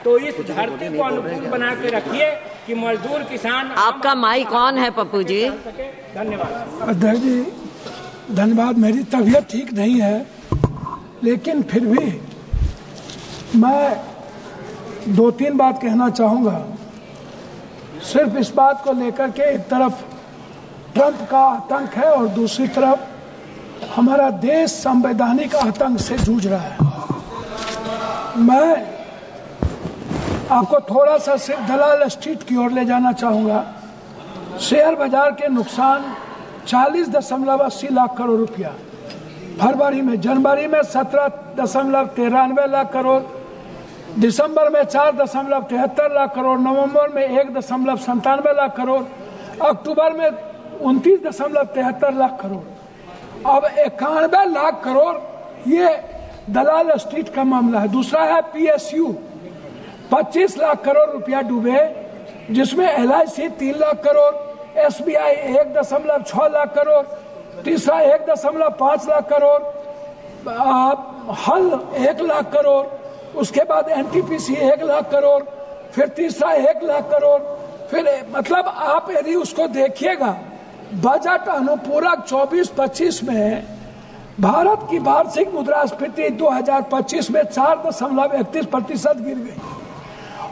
तो इस धरती को अनुकूल बना के रखिए कि मजदूर किसान। आपका माइक कौन है पप्पू जी? धन्यवाद अध्यक्ष जी, धन्यवाद। मेरी तबीयत ठीक नहीं है, लेकिन फिर भी मैं 2-3 बात कहना चाहूँगा। सिर्फ इस बात को लेकर के एक तरफ ट्रंप का आतंक है और दूसरी तरफ हमारा देश संवैधानिक आतंक से जूझ रहा है। मैं आपको थोड़ा सा सिर्फ दलाल स्ट्रीट की ओर ले जाना चाहूँगा। शेयर बाजार के नुकसान 40.80 लाख करोड़ रुपया, फरवरी में, जनवरी में 17.93 लाख करोड़, दिसंबर में 4.73 लाख करोड़, नवंबर में 1.97 लाख करोड़, अक्टूबर में 29.73 लाख करोड़, अब 91 लाख करोड़। ये दलाल स्ट्रीट का मामला है। दूसरा है PSU, 25 लाख करोड़ रुपया डूबे, जिसमें LIC 3 लाख करोड़, SBI 1.6 लाख करोड़, तीसरा 1.5 लाख करोड़, हल 1 लाख करोड़, उसके बाद NTPC 1 लाख करोड़, फिर तीसरा 1 लाख करोड़, फिर मतलब आप यदि उसको देखिएगा, बजट अनुपूरक 24-25 में भारत की वार्षिक मुद्रास्फीति 2025 में 4.31% गिर गई।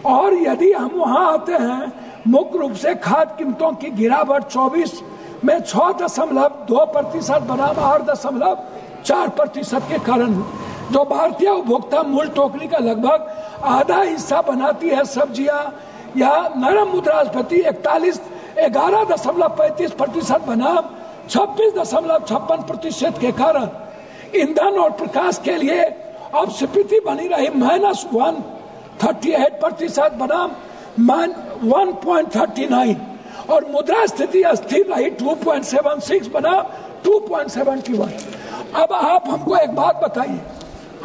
और यदि हम वहां आते हैं, मुख्य रूप से खाद्य कीमतों की गिरावट 24 में 6.2% बनाम 8.4% के कारण, जो भारतीय उपभोक्ता मूल टोकरी का लगभग आधा हिस्सा बनाती है सब्जियां, या नरम मुद्रास्फीति 11.35% बनाम 26.56% के कारण ईंधन और प्रकाश के लिए अब स्फीति बनी रही -138% बनाम 1.39, और मुद्रा स्थिति स्थिर रही 2.76 बनाम 2.71। अब आप हमको एक बात बताइए,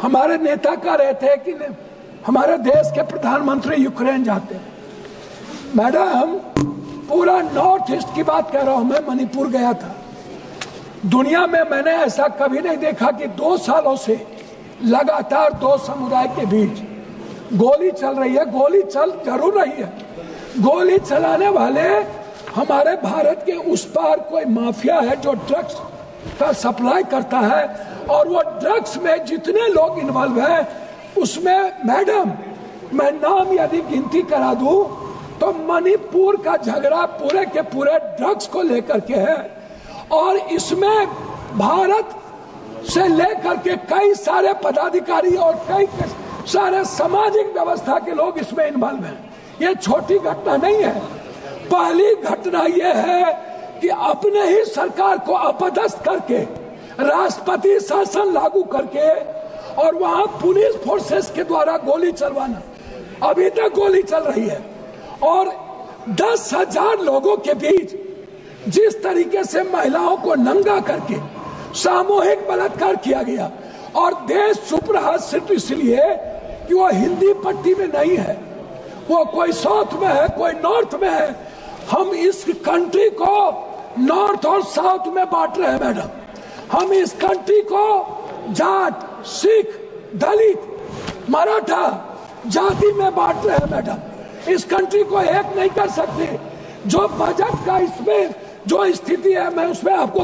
हमारे नेता कह रहे थे कि हमारे देश के प्रधानमंत्री यूक्रेन जाते हैं। मैडम, पूरा नॉर्थ ईस्ट की बात कह रहा हूं, मैं मणिपुर गया था। दुनिया में मैंने ऐसा कभी नहीं देखा कि 2 सालों से लगातार 2 समुदाय के बीच गोली चल रही है। गोली चल जरूर रही है, गोली चलाने वाले हमारे भारत के उस पार कोई माफिया है जो ड्रग्स का सप्लाई करता है, और वो ड्रग्स में जितने लोग इन्वॉल्व हैं उसमें मैडम, मैं नाम यदि गिनती करा दूं तो मणिपुर का झगड़ा पूरे के पूरे ड्रग्स को लेकर के है, और इसमें भारत से लेकर के कई सारे पदाधिकारी और कई सारे सामाजिक व्यवस्था के लोग इसमें इन्वॉल्व हैं। ये छोटी घटना नहीं है। पहली घटना यह है कि अपने ही सरकार को अपदस्थ करके, राष्ट्रपति शासन लागू करके, और वहां पुलिस फोर्सेस के द्वारा गोली चलवाना, अभी तक गोली चल रही है। और 10,000 लोगों के बीच जिस तरीके से महिलाओं को नंगा करके सामूहिक बलात्कार किया गया, और देश चुप रहा सिर्फ इसलिए कि वो हिंदी पट्टी में नहीं है, वो कोई साउथ में है, कोई नॉर्थ में है। हम इस कंट्री को नॉर्थ और साउथ में बांट रहे हैं मैडम। हम इस कंट्री को जाट, सिख, दलित, मराठा जाति में बांट रहे हैं मैडम। इस कंट्री को एक नहीं कर सकते। जो बजट का इसमें जो स्थिति है, मैं उसमें आपको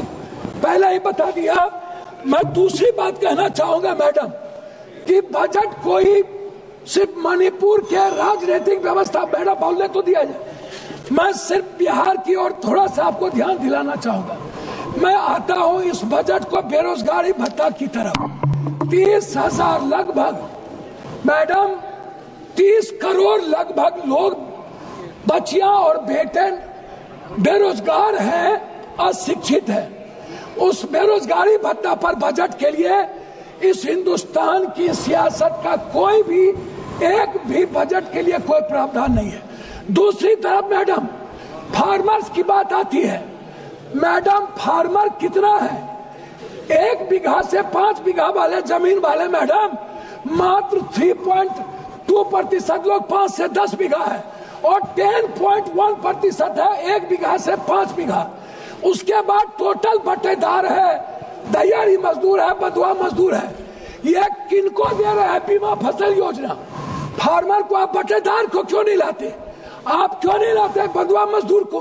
पहले ही बता दिया। मैं दूसरी बात कहना चाहूंगा मैडम कि बजट कोई सिर्फ मणिपुर के राजनीतिक व्यवस्था, मैडम बोलने तो दिया जाए, मैं सिर्फ बिहार की ओर थोड़ा सा आपको ध्यान दिलाना चाहूंगा। मैं आता हूं इस बजट को बेरोजगारी भत्ता की तरफ। 30,000 लगभग मैडम, 30 करोड़ लगभग लोग, बच्चियां और बेटे बेरोजगार हैं, अशिक्षित हैं। उस बेरोजगारी भत्ता पर बजट के लिए इस हिंदुस्तान की सियासत का कोई भी एक भी बजट के लिए कोई प्रावधान नहीं है। दूसरी तरफ मैडम, फार्मर्स की बात आती है। मैडम, फार्मर कितना है? 1 बीघा से 5 बीघा वाले जमीन वाले मैडम मात्र 3.2% लोग 5 से 10 बीघा है, और 10.1% है 1 बीघा से 5 बीघा। उसके बाद टोटल बटेदार है, दहियारी मजदूर है, बधुआ मजदूर है। ये किनको दे रहे हैं बीमा फसल योजना? फार्मर को, आप बटेदार को क्यों नहीं लाते? आप क्यों नहीं लाते बंधुआ मजदूर को?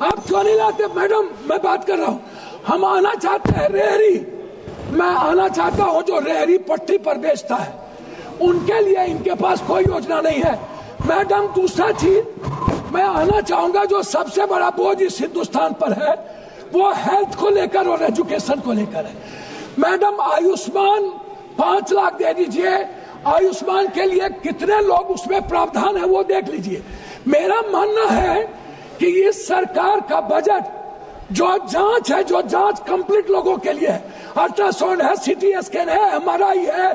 आप क्यों नहीं लाते? मैडम, मैं बात कर रहा हूं, हम आना चाहते हैं रेहरी, मैं आना चाहता हूं जो रेहरी पट्टी पर बेचता है, उनके लिए इनके पास कोई योजना नहीं है। मैडम, दूसरा चीज मैं आना चाहूंगा, जो सबसे बड़ा बोझ इस हिंदुस्तान पर है वो हेल्थ को लेकर और एजुकेशन को लेकर है। मैडम, आयुष्मान 5 लाख दे दीजिए, आयुष्मान के लिए कितने लोग उसमें प्रावधान है वो देख लीजिए। मेरा मानना है कि इस सरकार का बजट जो जांच है, जो जांच कंप्लीट लोगों के लिए है, अल्ट्रासाउंड है, सीटी स्कैन है, एमआरआई है,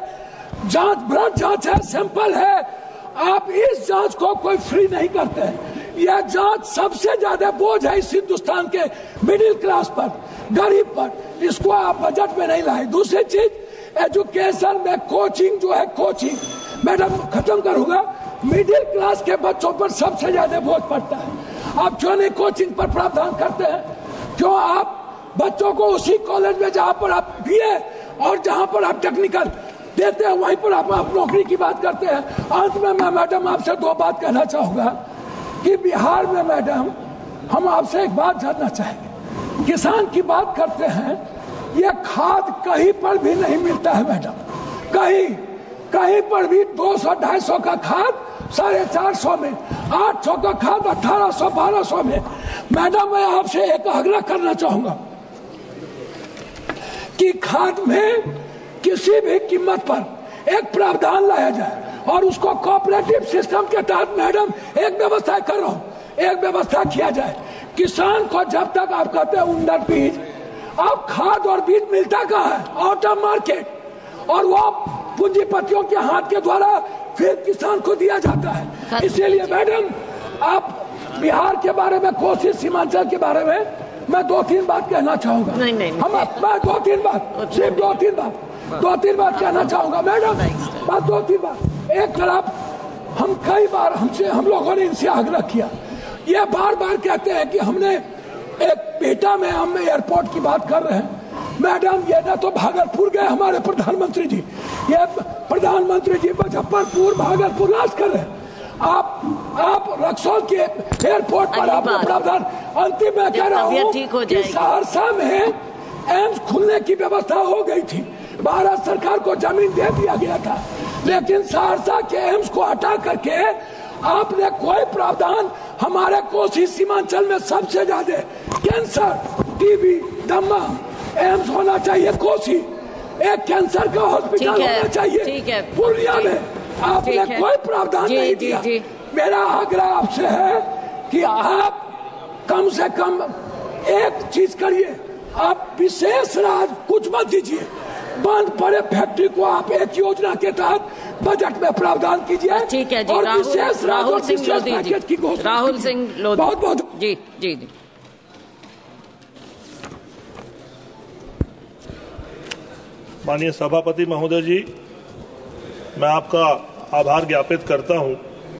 जांच, ब्लड जांच है, सैंपल है, आप इस जांच को कोई फ्री नहीं करते हैं। यह जांच सबसे ज्यादा बोझ है इस हिंदुस्तान के मिडिल क्लास पर, गरीब पर, इसको आप बजट में नहीं लाए। दूसरी चीज, एजुकेशन में कोचिंग जो है, कोचिंग, मैडम खत्म करूंगा, मिडिल क्लास के बच्चों पर सबसे ज्यादा बोझ पड़ता है। आप क्यों नहीं कोचिंग पर प्रावधान करते हैं? क्यों आप बच्चों को उसी कॉलेज में जहां पर आप बीए और जहां पर आप टेक्निकल देते हैं वहीं पर आप नौकरी की बात करते हैं? अंत में मैं मैडम आपसे 2 बात कहना चाहूंगा कि बिहार में मैडम हम आपसे एक बात जानना चाहेंगे। किसान की बात करते हैं, ये खाद कहीं पर भी नहीं मिलता है मैडम, कहीं पर भी 200-250 का खाद 450 में, 800 का खाद 1800-1200 में। मैडम, मैं आपसे एक आग्रह करना चाहूंगा कि खाद में किसी भी कीमत पर एक प्रावधान लाया जाए और उसको कोऑपरेटिव सिस्टम के तहत मैडम एक व्यवस्था कर रहा हूं, एक व्यवस्था किया जाए। किसान को जब तक आप कहते हैं उन्नत बीज, अब खाद और बीज मिलता कहाँ है? आउट ऑफ मार्केट, और वो पूंजीपतियों के हाथ के द्वारा फिर किसान को दिया जाता है। इसीलिए मैडम, आप बिहार के बारे में, कोसी सीमांचल के बारे में मैं 2-3 बात कहना चाहूंगा। नहीं, मैं 2-3 बात, सिर्फ 2-3 बात कहना चाहूंगा मैडम, बस 2-3 बात। एक तरफ हम कई बार हम लोगों ने इनसे आग्रह किया, ये बार बार कहते हैं कि हमने एक बेटा में हम एयरपोर्ट की बात कर रहे हैं। मैडम, ये ना तो भागलपुर गए हमारे प्रधानमंत्री जी, ये प्रधानमंत्री जी मुजफ्फरपुर भागलपुर राज कर रहे हैं। आप रक्सौल के एयरपोर्ट पर आपने प्रावधान, अंतिम में कह रहा हूँ कि सहरसा में एम्स खुलने की व्यवस्था हो गई थी, भारत सरकार को जमीन दे दिया गया था, लेकिन सहरसा के एम्स को हटा करके आपने कोई प्रावधान, हमारे कोसी सीमांचल में सबसे ज्यादा कैंसर, टीबी, दमा, एम्स होना चाहिए कोसी, एक कैंसर का हॉस्पिटल होना चाहिए पूर्णिया में, आपने कोई प्रावधान नहीं दिया। मेरा आग्रह आपसे है कि आप कम से कम एक चीज करिए, आप विशेष राज कुछ मत दीजिए, बंद पड़े फैक्ट्री को आप एक योजना के तहत बजट में प्रावधान कीजिए। ठीक है जी, और विशेष राहुल सिंह लोधी जी, राहुल सिंह लोधी, बहुत बहुत जी जी। माननीय सभापति महोदय जी, मैं आपका आभार ज्ञापित करता हूं